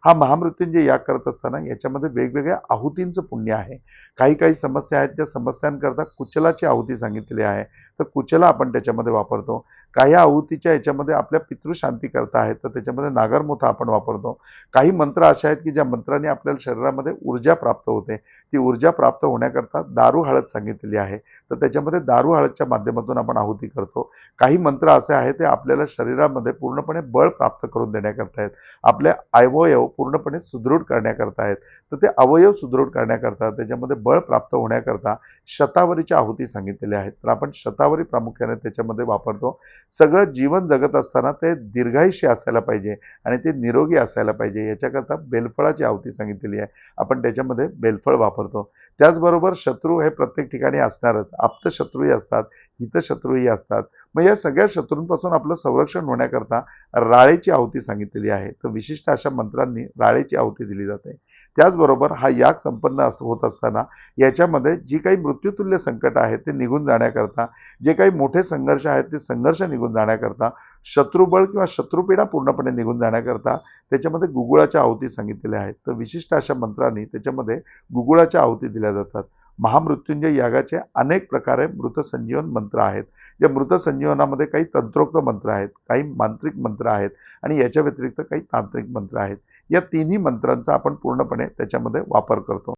हा महामृत्युंजय याग करत असताना याच्यामध्ये वेगवेगळ्या आहुतींचं पुण्य आहे. काही काही समस्या आहेत, त्या समस्यांकरता कुचलाची आहुती सांगितलेली आहे, तर कुचला आपण त्याच्यामध्ये वापरतो. काही आहुतीच्या याच्यामध्ये आपल्या पितृशांती करता आहेत, तर त्याच्यामध्ये नागरमोथा आपण वापरतो. काही मंत्र असे आहेत की ज्या मंत्राने आपल्याला शरीरामध्ये ऊर्जा प्राप्त होते. ती ऊर्जा प्राप्त होण्याकरता दारू हळद सांगितलेली आहे, तर त्याच्यामध्ये दारू हळदच्या माध्यमातून आपण आहुती करतो. काही मंत्र असे आहेत ते आपल्याला शरीरामध्ये पूर्णपणे बळ प्राप्त करून देण्याकरता आहेत, आपले अवयव पूर्णपणे सुदृढ करण्याकरता आहेत. तर ते अवयव सुदृढ करण्याकरता त्याच्यामध्ये बळ प्राप्त होण्याकरता शतावरीच्या आहुती सांगितलेल्या आहेत, तर आपण शतावरी प्रामुख्याने त्याच्यामध्ये वापरतो. सगळं जीवन जगत असताना ते दीर्घायुष्य असायला पाहिजे आणि ते निरोगी असायला पाहिजे, याच्याकरता बेलफळाची आहुती सांगितलेली आहे, आपण त्याच्यामध्ये बेलफळ वापरतो. त्याचबरोबर शत्रू हे प्रत्येक ठिकाणी असणारच, आप्तशत्रूही असतात, हितशत्रूही असतात. मग या सगळ्या शत्रूंपासून आपलं संरक्षण होण्याकरता राळेची आहुती सांगितलेली आहे, तर विशिष्ट अशा मंत्रांनी राळेची आहुती दिली जाते. त्याचबरोबर हा याग संपन्न होत असताना याच्यामध्ये जी काही मृत्यूतुल्य संकट आहेत ते निघून जाण्याकरता, जे काही मोठे संघर्ष आहेत ते संघर्ष निघून जाण्याकरता, शत्रुबळ किंवा शत्रुपीडा पूर्णपणे निघून जाण्याकरता त्याच्यामध्ये गुगुळाच्या आहुती सांगितलेल्या आहेत. तर विशिष्ट अशा मंत्रांनी त्याच्यामध्ये गुगुळाच्या आहुती दिल्या जातात. महामृत्युंजय यागाचे अनेक प्रकारे मृतसंजीवन मंत्र आहेत. या मृतसंजीवनामध्ये काही तंत्रोक्त मंत्र आहेत, काही मांत्रिक मंत्र आहेत आणि याच्या व्यतिरिक्त काही तांत्रिक मंत्र आहेत. या तिन्ही मंत्रांचा आपण पूर्णपणे त्याच्यामध्ये वापर करतो.